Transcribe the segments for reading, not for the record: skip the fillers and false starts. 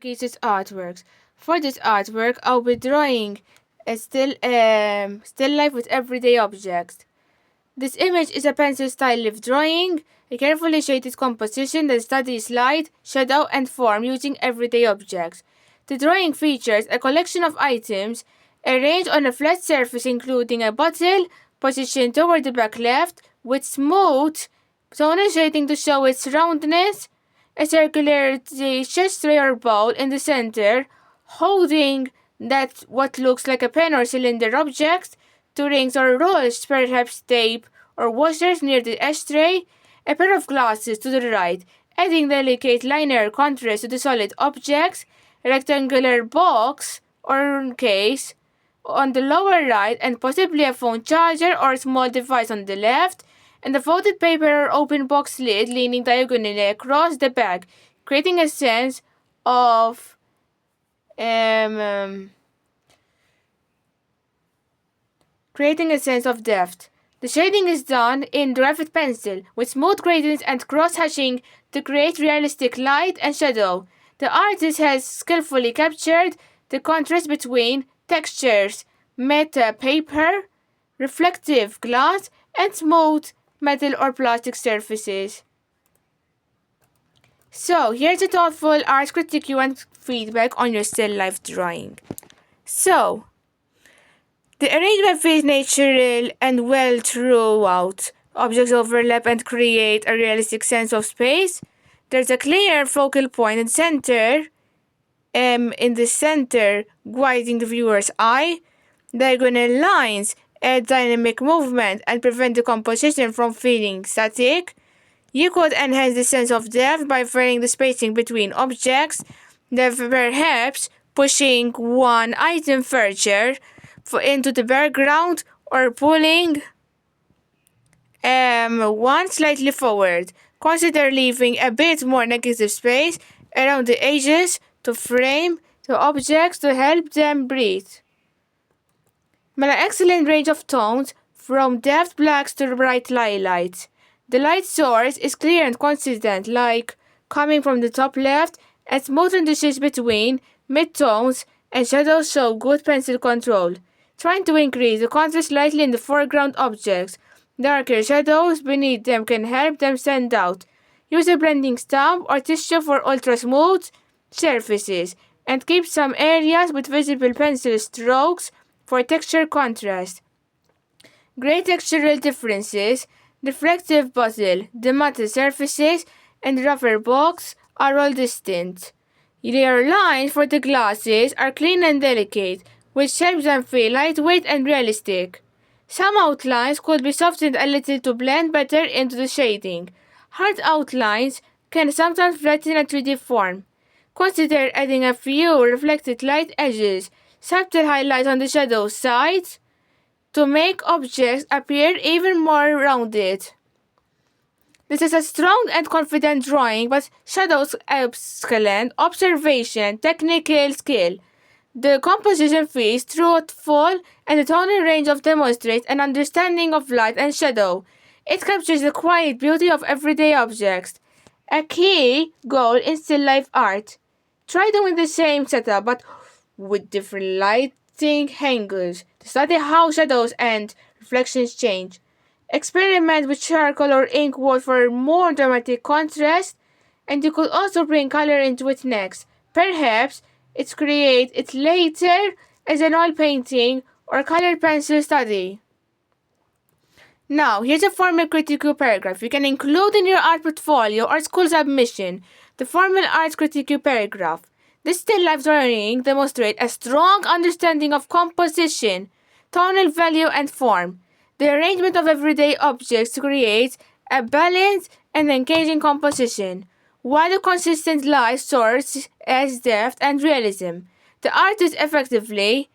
showcases artworks. For this artwork, I'll be drawing a still life with everyday objects. This image is a pencil style leaf drawing, a carefully shaded composition that studies light, shadow, and form using everyday objects. The drawing features a collection of items arranged on a flat surface, including a bottle positioned toward the back left with smooth tonal shading to show its roundness, a circular chest tray or bowl in the center, holding that what looks like a pen or cylinder object, two rings or rolls, perhaps tape or washers near the ashtray, a pair of glasses to the right, adding delicate linear contrast to the solid objects, a rectangular box or case on the lower right, and possibly a phone charger or small device on the left, and a folded paper or open box lid leaning diagonally across the back, creating a sense of depth. The shading is done in graphite pencil with smooth gradients and cross-hatching to create realistic light and shadow. The artist has skillfully captured the contrast between textures, matte paper, reflective glass, and smooth metal or plastic surfaces. So, here's a thoughtful art critique and feedback on your still life drawing. So, the arrangement feels natural and well throughout. Objects overlap and create a realistic sense of space. There's a clear focal point in the center, guiding the viewer's eye. Diagonal lines add dynamic movement and prevent the composition from feeling static. You could enhance the sense of depth by varying the spacing between objects, perhaps pushing one item further into the background or pulling one slightly forward. Consider leaving a bit more negative space around the edges to frame the objects to help them breathe. An excellent range of tones from depth blacks to bright highlights. The light source is clear and consistent, like coming from the top left, and smooth transitions between mid-tones and shadows show good pencil control. Trying to increase the contrast slightly in the foreground objects. Darker shadows beneath them can help them stand out. Use a blending stamp or tissue for ultra-smooth surfaces, and keep some areas with visible pencil strokes for texture contrast. Great textural differences. Reflective bottle, the matte surfaces, and rubber box are all distinct. Their lines for the glasses are clean and delicate, which helps them feel lightweight and realistic. Some outlines could be softened a little to blend better into the shading. Hard outlines can sometimes flatten a 3D form. Consider adding a few reflected light edges, subtle highlights on the shadow sides, to make objects appear even more rounded. This is a strong and confident drawing, but shadows excellent observation, technical skill. The composition feels truthful, and the tonal range of demonstrates an understanding of light and shadow. It captures the quiet beauty of everyday objects. A key goal in still life art. Try doing the same setup, but with different lighting angles to study how shadows and reflections change. Experiment with charcoal or ink wash for more dramatic contrast, and you could also bring color into it next. Perhaps create it later as an oil painting or colored pencil study. Now, here's a formal critical paragraph you can include in your art portfolio or school submission. The formal art critical paragraph. This still life drawing demonstrates a strong understanding of composition, tonal value, and form. The arrangement of everyday objects creates a balanced and engaging composition, while a consistent light source adds depth and realism. The artist effectively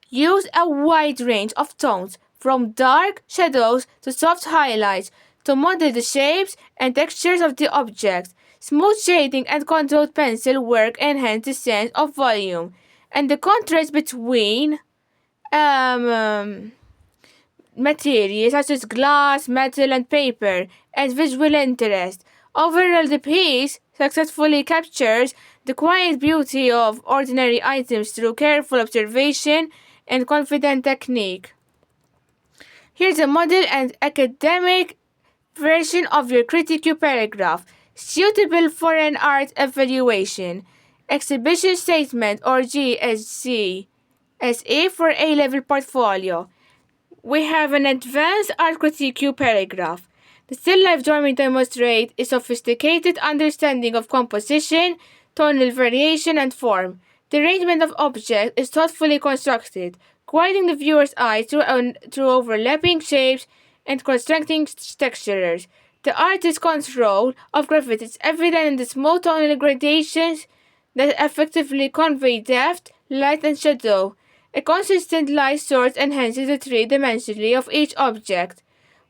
used a wide range of tones, from dark shadows to soft highlights, to model the shapes and textures of the objects. Smooth shading and controlled pencil work enhance the sense of volume, and the contrast between materials such as glass, metal, and paper adds visual interest. Overall, the piece successfully captures the quiet beauty of ordinary items through careful observation and confident technique. Here's a model and academic version of your critical paragraph, suitable for an art evaluation. Exhibition statement or GSC. SE for A-level portfolio. We have an advanced art critique paragraph. The still life drawing demonstrates a sophisticated understanding of composition, tonal variation, and form. The arrangement of objects is thoughtfully constructed, guiding the viewer's eye through overlapping shapes and constructing textures. The artist's control of gravity is evident in the small tonal gradations that effectively convey depth, light, and shadow. A consistent light source enhances the three-dimensionality of each object,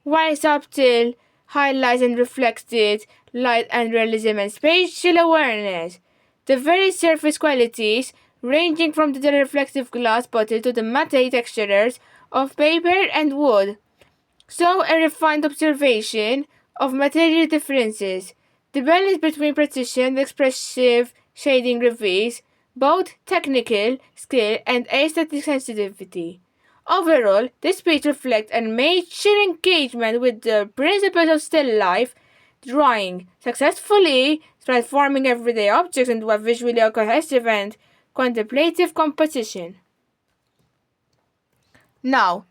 while subtle highlights and reflected light and realism and spatial awareness. The very surface qualities, ranging from the reflective glass bottle to the matte textures of paper and wood, so a refined observation of material differences. The balance between precision and expressive shading reveals both technical skill and aesthetic sensitivity. Overall, this piece reflects a mature engagement with the principles of still life drawing, successfully transforming everyday objects into a visually cohesive and contemplative composition. Now,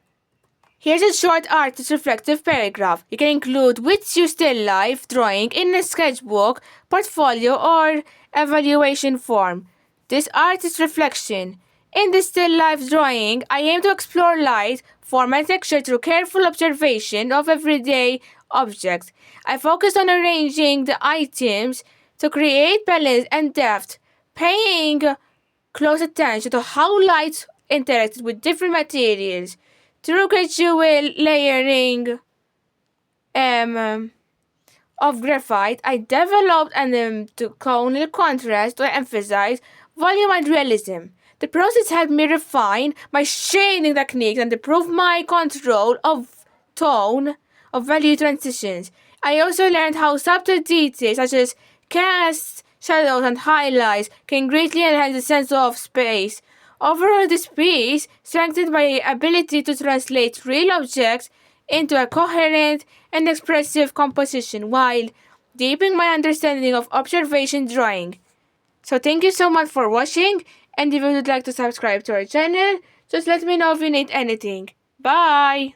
here's a short artist reflective paragraph. You can include with your still life drawing in a sketchbook, portfolio, or evaluation form. This artist reflection. In this still life drawing, I aim to explore light, form, and texture through careful observation of everyday objects. I focus on arranging the items to create balance and depth, paying close attention to how light interacts with different materials. Through gradual layering of graphite, I developed an tonal contrast to emphasize volume and realism. The process helped me refine my shading techniques and improve my control of tone of value transitions. I also learned how subtle details such as casts, shadows, and highlights can greatly enhance the sense of space. Overall, this piece strengthened my ability to translate real objects into a coherent and expressive composition while deepening my understanding of observation drawing. So thank you so much for watching, and if you would like to subscribe to our channel, just let me know if you need anything. Bye!